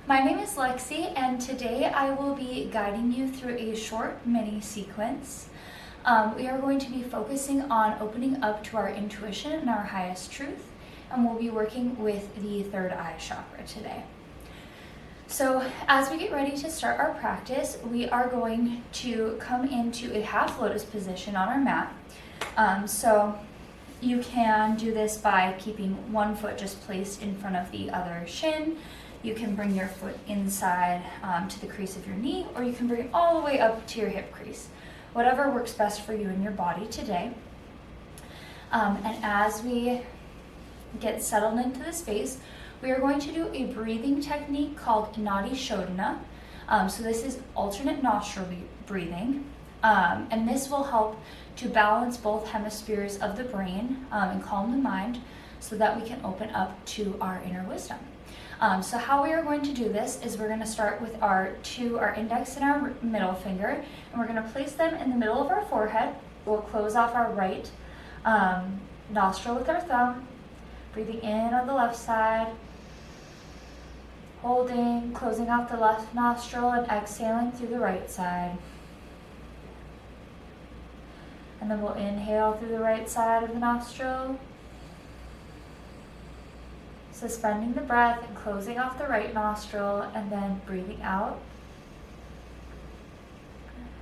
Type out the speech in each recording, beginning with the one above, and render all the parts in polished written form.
My name is Lexi, and today I will be guiding you through a short mini sequence. We are going to be focusing on opening up to our intuition and our highest truth, and we'll be working with the third eye chakra today. So as we get ready to start our practice, we are going to come into a half lotus position on our mat. So you can do this by keeping one foot just placed in front of the other shin. You can bring your foot inside to the crease of your knee, or you can bring it all the way up to your hip crease. Whatever works best for you and your body today. And as we get settled into the space, we are going to do a breathing technique called Nadi Shodhana. So this is alternate nostril breathing, and this will help to balance both hemispheres of the brain and calm the mind so that we can open up to our inner wisdom. So how we are going to do this is we're going to start with our index and our middle finger, and we're going to place them in the middle of our forehead. We'll close off our right nostril with our thumb, breathing in on the left side, holding, closing off the left nostril and exhaling through the right side. And then we'll inhale through the right side of the nostril, suspending the breath and closing off the right nostril, and then breathing out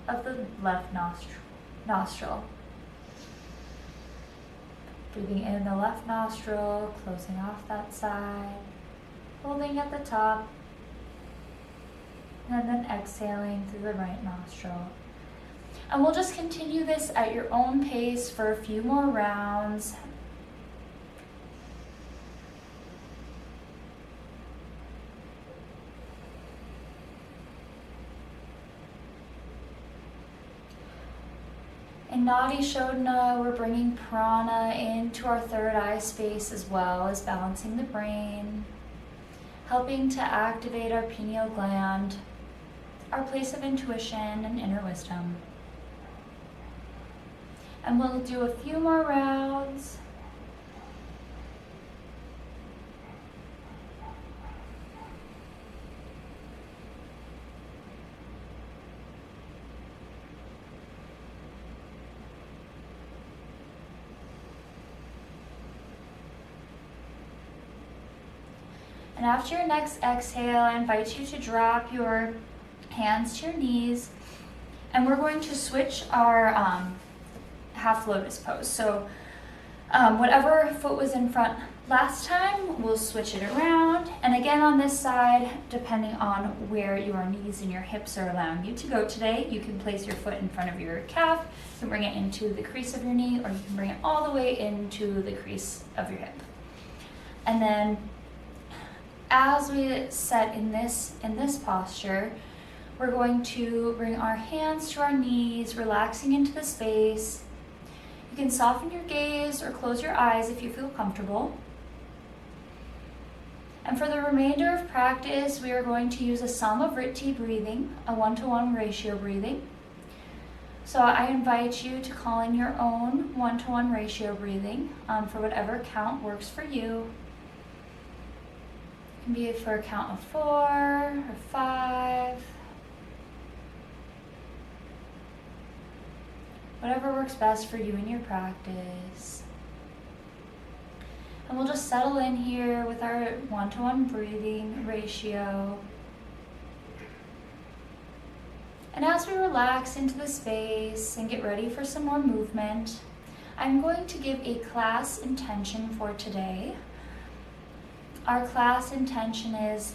of the left nostril. Breathing in the left nostril, closing off that side, holding at the top, and then exhaling through the right nostril. And we'll just continue this at your own pace for a few more rounds. In Nadi Shodhana, we're bringing prana into our third eye space as well as balancing the brain, helping to activate our pineal gland, our place of intuition and inner wisdom. And we'll do a few more rounds. And after your next exhale, I invite you to drop your hands to your knees, and we're going to switch our half lotus pose. So whatever foot was in front last time, we'll switch it around. And again on this side, depending on where your knees and your hips are allowing you to go today, you can place your foot in front of your calf, you can bring it into the crease of your knee, or you can bring it all the way into the crease of your hip. And then as we set in this posture, we're going to bring our hands to our knees, relaxing into the space. You can soften your gaze or close your eyes if you feel comfortable. And for the remainder of practice, we are going to use a Samavritti breathing, a 1-to-1 ratio breathing. So I invite you to call in your own 1-to-1 ratio breathing for whatever count works for you. It can be for a count of 4 or 5. Whatever works best for you in your practice. And we'll just settle in here with our 1-to-1 breathing ratio. And as we relax into the space and get ready for some more movement, I'm going to give a class intention for today. Our class intention is,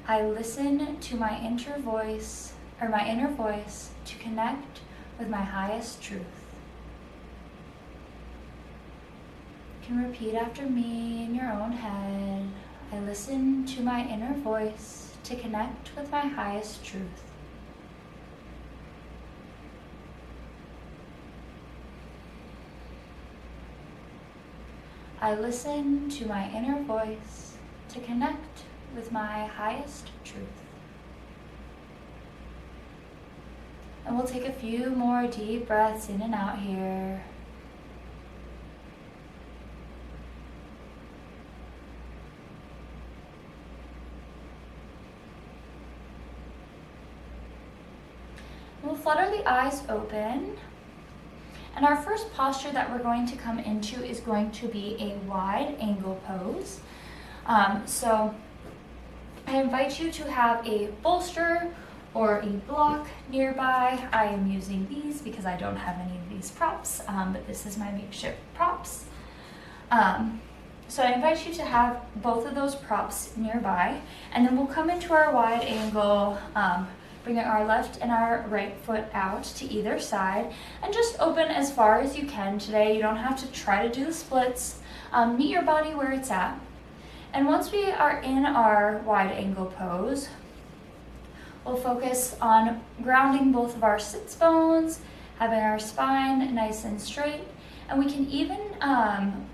I listen to my inner voice to connect with my highest truth. You can repeat after me in your own head. I listen to my inner voice to connect with my highest truth. I listen to my inner voice to connect with my highest truth. And we'll take a few more deep breaths in and out here. flutter the eyes open. And our first posture that we're going to come into is going to be a wide angle pose. So I invite you to have a bolster or a block nearby. I am using these because I don't have any of these props, but this is my makeshift props. So I invite you to have both of those props nearby, and then we'll come into our wide angle, bringing our left and our right foot out to either side, and just open as far as you can today. You don't have to try to do the splits. Meet your body where it's at. And once we are in our wide angle pose, we'll focus on grounding both of our sits bones, having our spine nice and straight, and we can even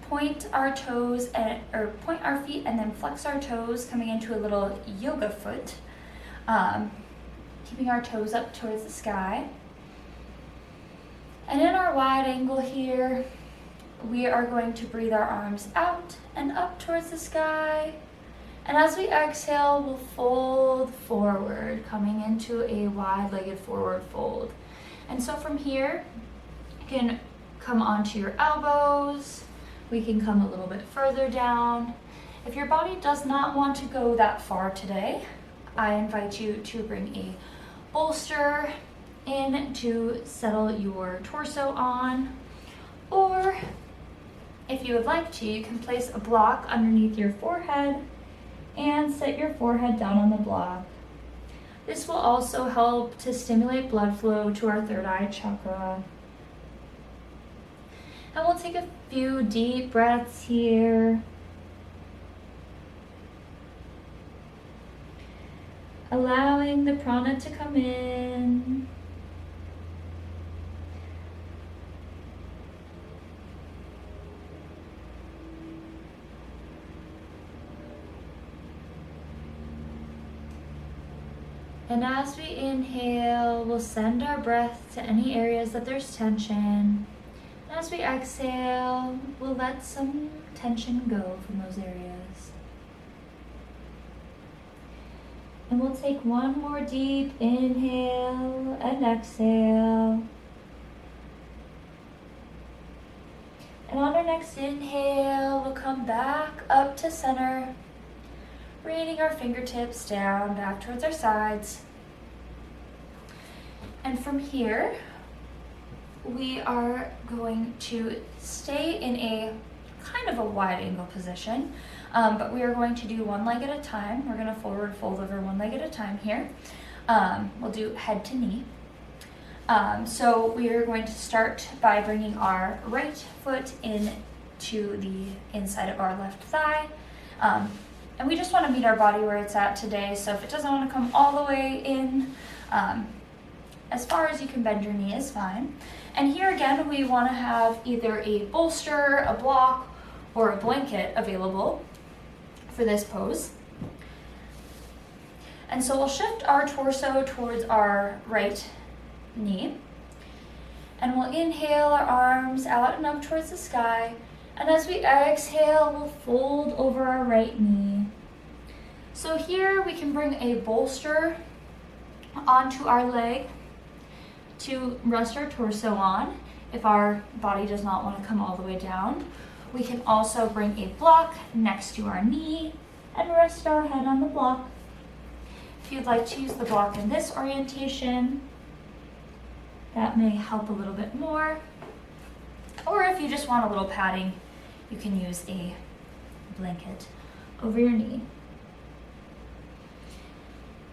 point our toes or point our feet and then flex our toes, coming into a little yoga foot, keeping our toes up towards the sky. And in our wide angle here, we are going to breathe our arms out and up towards the sky. And as we exhale, we'll fold forward, coming into a wide-legged forward fold. And so from here, you can come onto your elbows. We can come a little bit further down. If your body does not want to go that far today, I invite you to bring a bolster in to settle your torso on. Or if you would like to, you can place a block underneath your forehead and set your forehead down on the block. This will also help to stimulate blood flow to our third eye chakra. And we'll take a few deep breaths here. Allowing the prana to come in. And as we inhale, we'll send our breath to any areas that there's tension. And as we exhale, we'll let some tension go from those areas. And we'll take one more deep inhale and exhale. And on our next inhale, we'll come back up to center, bringing our fingertips down, back towards our sides. And from here, we are going to stay in a kind of a wide angle position, but we are going to do one leg at a time. We're going to forward fold over one leg at a time here. We'll do head to knee. So we are going to start by bringing our right foot in to the inside of our left thigh. And we just want to meet our body where it's at today. So if it doesn't want to come all the way in, as far as you can bend your knee is fine. And here again, we want to have either a bolster, a block, or a blanket available for this pose. And so we'll shift our torso towards our right knee. And we'll inhale our arms out and up towards the sky. And as we exhale, we'll fold over our right knee. So here we can bring a bolster onto our leg to rest our torso on if our body does not want to come all the way down. We can also bring a block next to our knee and rest our head on the block. If you'd like to use the block in this orientation, that may help a little bit more. Or if you just want a little padding, you can use a blanket over your knee.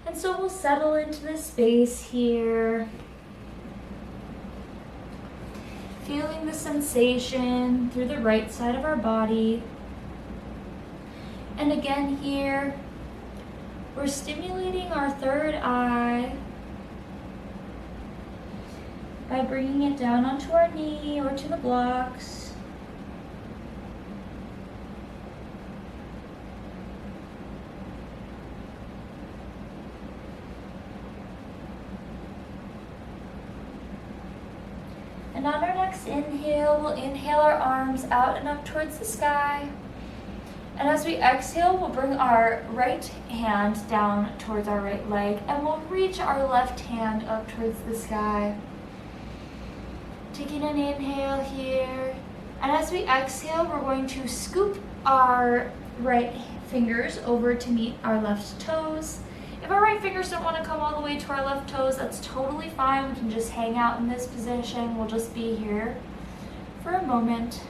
And so we'll settle into this space here, feeling the sensation through the right side of our body. And again here, we're stimulating our third eye by bringing it down onto our knee or to the blocks. And on our next inhale, we'll inhale our arms out and up towards the sky. And as we exhale, we'll bring our right hand down towards our right leg, and we'll reach our left hand up towards the sky. Taking an inhale here. And as we exhale, we're going to scoop our right fingers over to meet our left toes. If our right fingers don't want to come all the way to our left toes, that's totally fine. We can just hang out in this position. We'll just be here for a moment.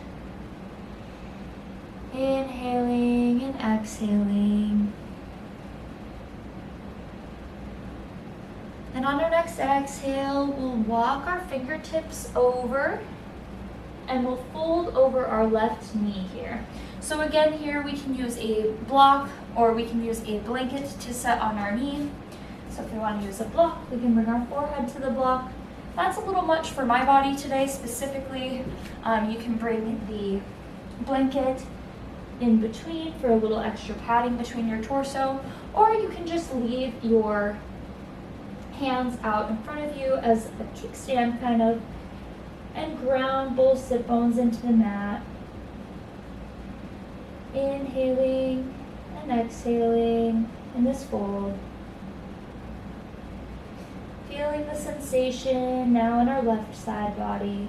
Inhaling and exhaling. And on our next exhale, we'll walk our fingertips over and we'll fold over our left knee here. So again, here we can use a block or we can use a blanket to set on our knee. So if we want to use a block, we can bring our forehead to the block. That's a little much for my body today specifically. You can bring the blanket in between for a little extra padding between your torso, or you can just leave your hands out in front of you as a kickstand kind of, and ground both sit bones into the mat. Inhaling and exhaling in this fold. Feeling the sensation now in our left side body.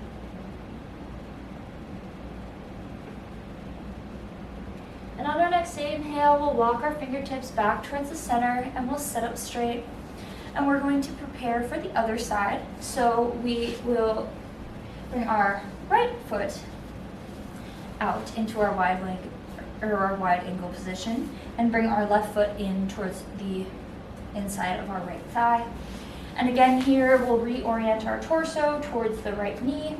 And on our next inhale, we'll walk our fingertips back towards the center and we'll sit up straight. And we're going to prepare for the other side. So we will bring our right foot out into our wide leg or our wide ankle position and bring our left foot in towards the inside of our right thigh. And again here, we'll reorient our torso towards the right knee.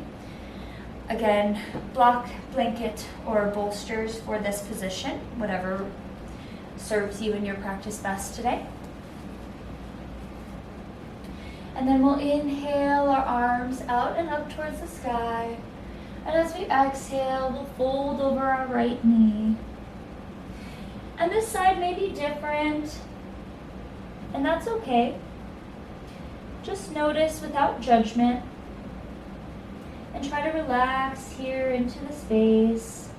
Again, block, blanket, or bolsters for this position, whatever serves you in your practice best today. And then we'll inhale our arms out and up towards the sky. And as we exhale, we'll fold over our right knee. And this side may be different, and that's okay. Just notice without judgment. And try to relax here into the space.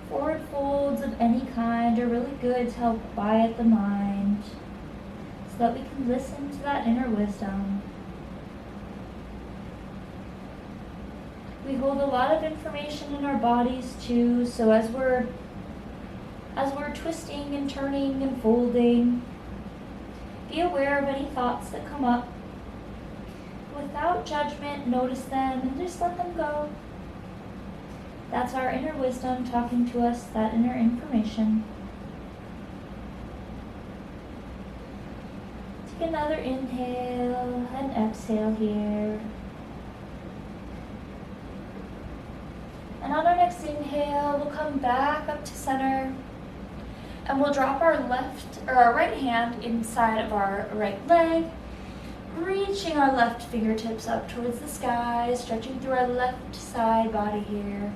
Forward folds of any kind are really good to help quiet the mind so that we can listen to that inner wisdom. We hold a lot of information in our bodies too, so as we're twisting and turning and folding, be aware of any thoughts that come up. Without judgment, notice them and just let them go. That's our inner wisdom talking to us, that inner information. Take another inhale and exhale here. And on our next inhale, we'll come back up to center and we'll drop our right hand inside of our right leg, reaching our left fingertips up towards the sky, stretching through our left side body here.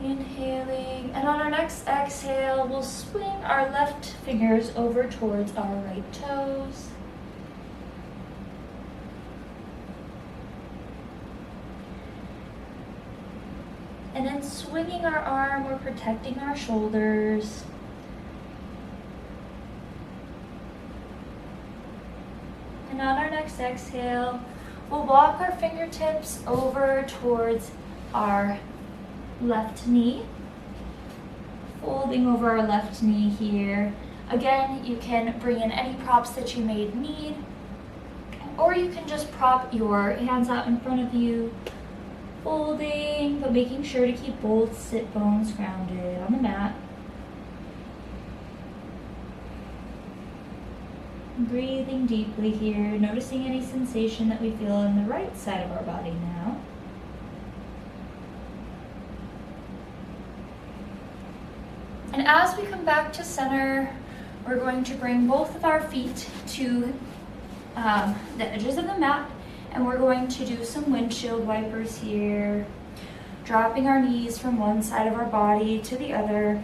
Inhaling, and on our next exhale, we'll swing our left fingers over towards our right toes. And then swinging our arm, we're protecting our shoulders. And on our next exhale, we'll walk our fingertips over towards our left knee, folding over our left knee here. Again, you can bring in any props that you may need, or you can just prop your hands out in front of you, folding, but making sure to keep both sit bones grounded on the mat. Breathing deeply here, noticing any sensation that we feel on the right side of our body now. And as we come back to center, we're going to bring both of our feet to the edges of the mat, and we're going to do some windshield wipers here, dropping our knees from one side of our body to the other.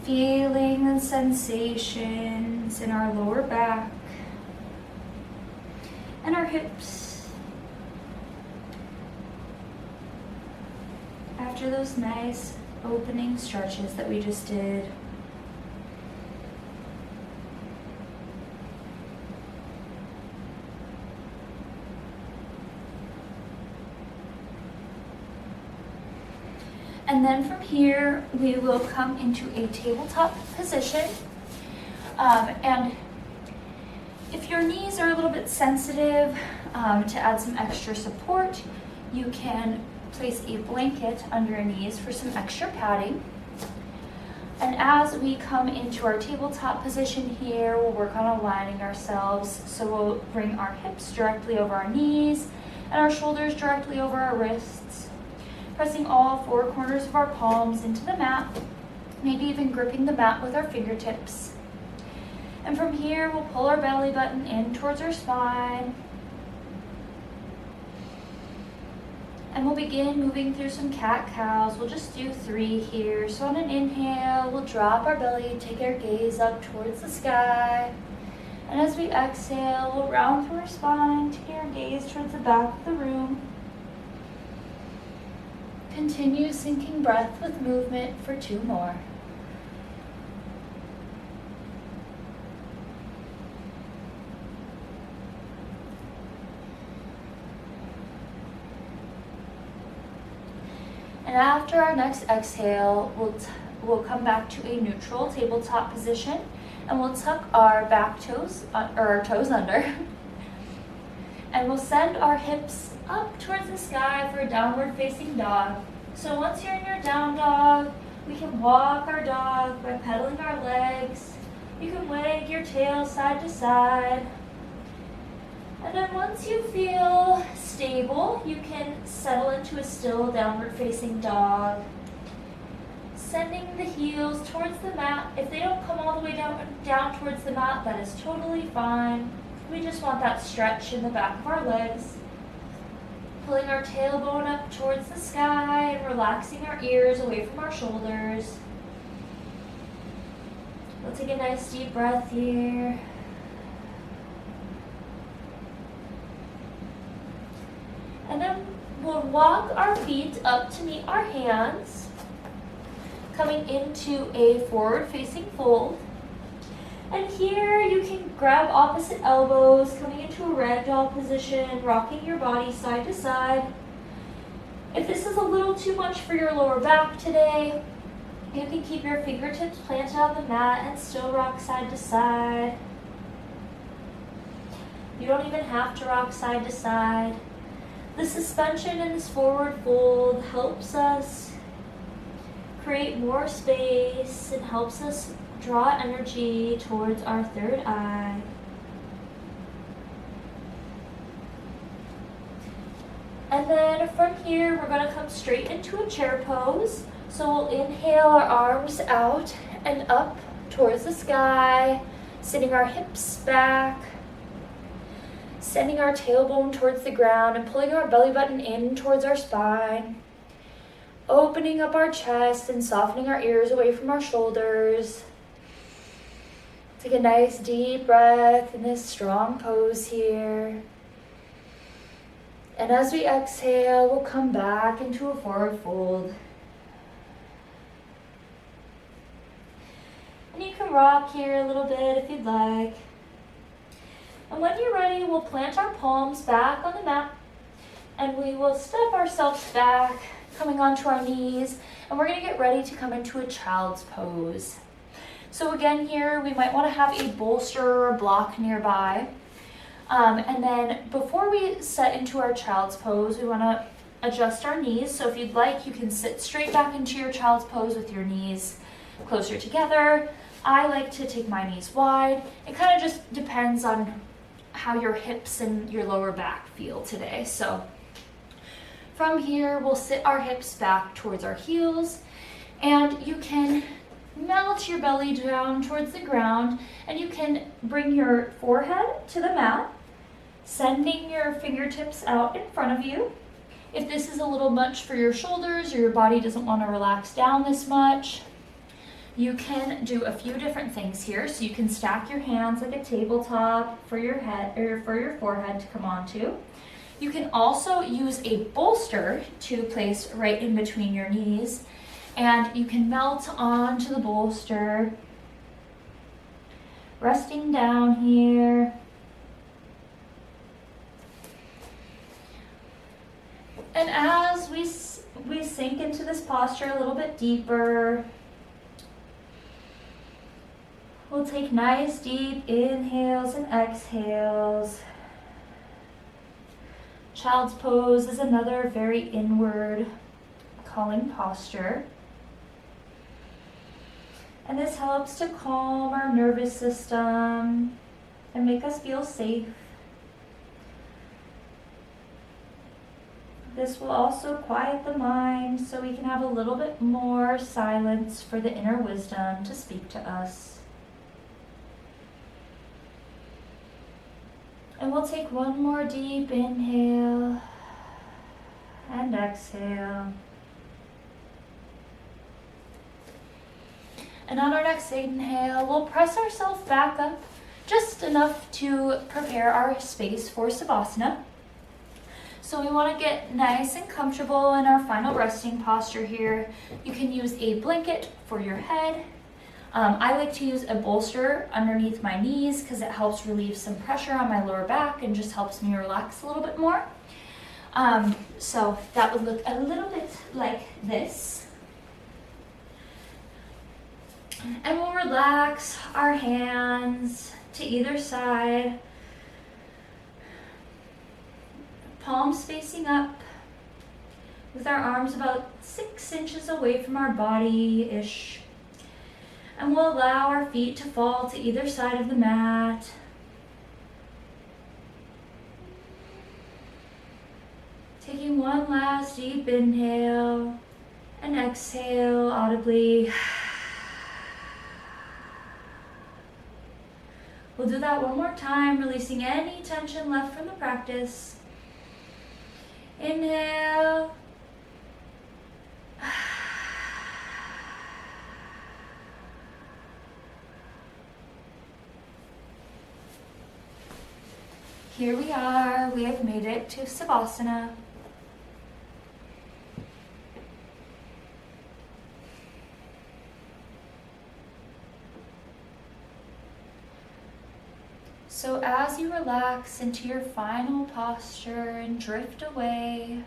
Feeling the sensations in our lower back and our hips. after those nice opening stretches that we just did. And then from here, we will come into a tabletop position. And if your knees are a little bit sensitive, to add some extra support, you can place a blanket under your knees for some extra padding. And as we come into our tabletop position here, we'll work on aligning ourselves. So we'll bring our hips directly over our knees and our shoulders directly over our wrists, pressing all four corners of our palms into the mat, maybe even gripping the mat with our fingertips. And from here, we'll pull our belly button in towards our spine. And we'll begin moving through some cat-cows. We'll just do 3 here. So on an inhale, we'll drop our belly, take our gaze up towards the sky. And as we exhale, we'll round through our spine, take our gaze towards the back of the room. Continue syncing breath with movement for 2 more. And after our next exhale, we'll come back to a neutral tabletop position, and we'll tuck our back toes, or our toes under, and we'll send our hips up towards the sky for a downward facing dog. So once you're in your down dog, we can walk our dog by pedaling our legs. You can wag your tail side to side. And then once you feel stable, you can settle into a still downward facing dog. Sending the heels towards the mat. If they don't come all the way down towards the mat, that is totally fine. We just want that stretch in the back of our legs. Pulling our tailbone up towards the sky and relaxing our ears away from our shoulders. We'll take a nice deep breath here. And then we'll walk our feet up to meet our hands, coming into a forward-facing fold. And here you can grab opposite elbows, coming into a ragdoll position, rocking your body side to side. If this is a little too much for your lower back today, you can keep your fingertips planted on the mat and still rock side to side. You don't even have to rock side to side. The suspension in this forward fold helps us create more space and helps us draw energy towards our third eye. And then from here, we're going to come straight into a chair pose. So we'll inhale our arms out and up towards the sky, sending our hips back, sending our tailbone towards the ground and pulling our belly button in towards our spine, opening up our chest and softening our ears away from our shoulders. Take a nice deep breath in this strong pose here. And as we exhale, we'll come back into a forward fold. And you can rock here a little bit if you'd like. And when you're ready, we'll plant our palms back on the mat and we will step ourselves back, coming onto our knees, and we're going to get ready to come into a child's pose. So again here, we might want to have a bolster or a block nearby. And then before we set into our child's pose, we want to adjust our knees. So if you'd like, you can sit straight back into your child's pose with your knees closer together. I like to take my knees wide. It kind of just depends on how your hips and your lower back feel today. So from here, we'll sit our hips back towards our heels, and you can melt your belly down towards the ground, and you can bring your forehead to the mat, sending your fingertips out in front of you. If this is a little much for your shoulders or your body doesn't want to relax down this much, you can do a few different things here. So you can stack your hands like a tabletop for your head or for your forehead to come onto. You can also use a bolster to place right in between your knees, and you can melt onto the bolster, resting down here. And as we sink into this posture a little bit deeper, we'll take nice deep inhales and exhales. Child's pose is another very inward calling posture. And this helps to calm our nervous system and make us feel safe. This will also quiet the mind so we can have a little bit more silence for the inner wisdom to speak to us. And we'll take one more deep inhale and exhale. And on our next inhale, we'll press ourselves back up just enough to prepare our space for Savasana. So we want to get nice and comfortable in our final resting posture here. You can use a blanket for your head. I like to use a bolster underneath my knees because it helps relieve some pressure on my lower back and just helps me relax a little bit more. So that would look a little bit like this. And we'll relax our hands to either side. Palms facing up with our arms about 6 inches away from our body-ish. And we'll allow our feet to fall to either side of the mat. Taking one last deep inhale and exhale audibly. We'll do that one more time, releasing any tension left from the practice. Inhale. Here we are, we have made it to Savasana. So as you relax into your final posture and drift away,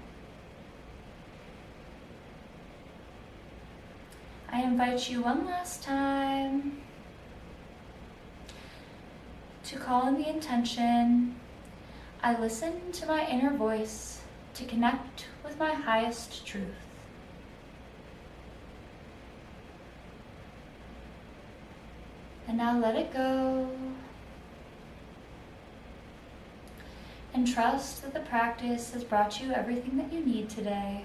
I invite you one last time to call in the intention. I listen to my inner voice to connect with my highest truth. And now let it go. And trust that the practice has brought you everything that you need today.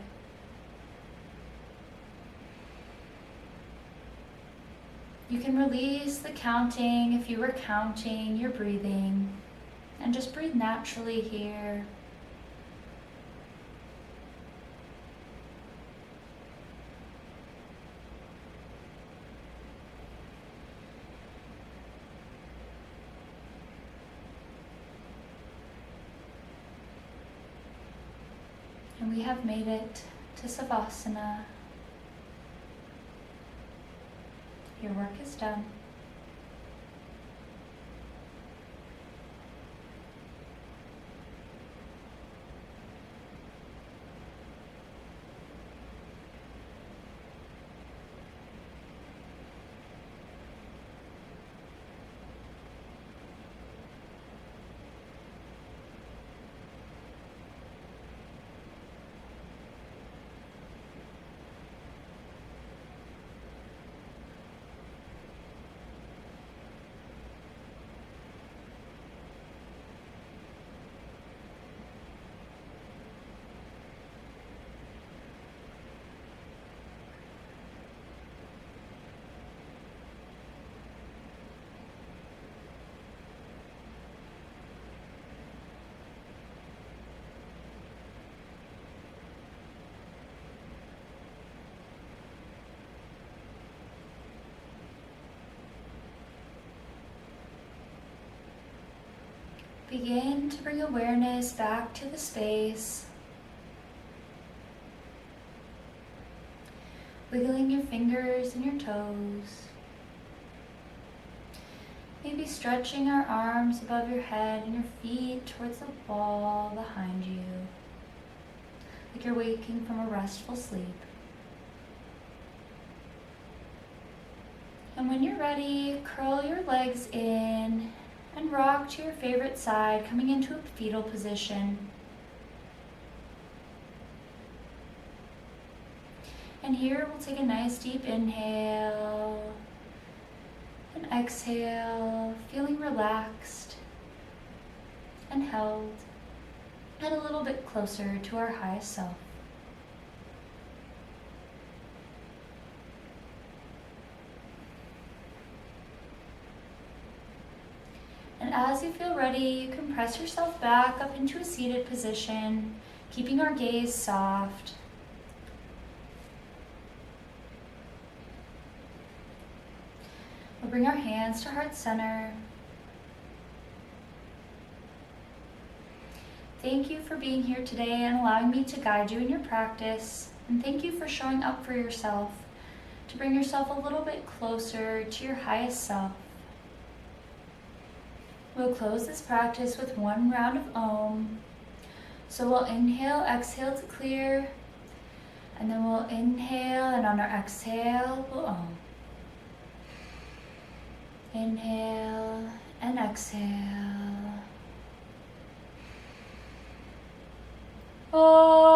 You can release the counting if you were counting your breathing, and just breathe naturally here. And we have made it to Savasana. Your work is done. Begin to bring awareness back to the space. Wiggling your fingers and your toes. Maybe stretching our arms above your head and your feet towards the wall behind you, like you're waking from a restful sleep. And when you're ready, curl your legs in and rock to your favorite side, coming into a fetal position. And here we'll take a nice deep inhale and exhale, feeling relaxed and held and a little bit closer to our highest self. And as you feel ready, you can press yourself back up into a seated position, keeping our gaze soft. We'll bring our hands to heart center. Thank you for being here today and allowing me to guide you in your practice. And thank you for showing up for yourself to bring yourself a little bit closer to your highest self. We'll close this practice with one round of Om. So we'll inhale, exhale to clear, and then we'll inhale, and on our exhale, we'll Om. Inhale and exhale. Om.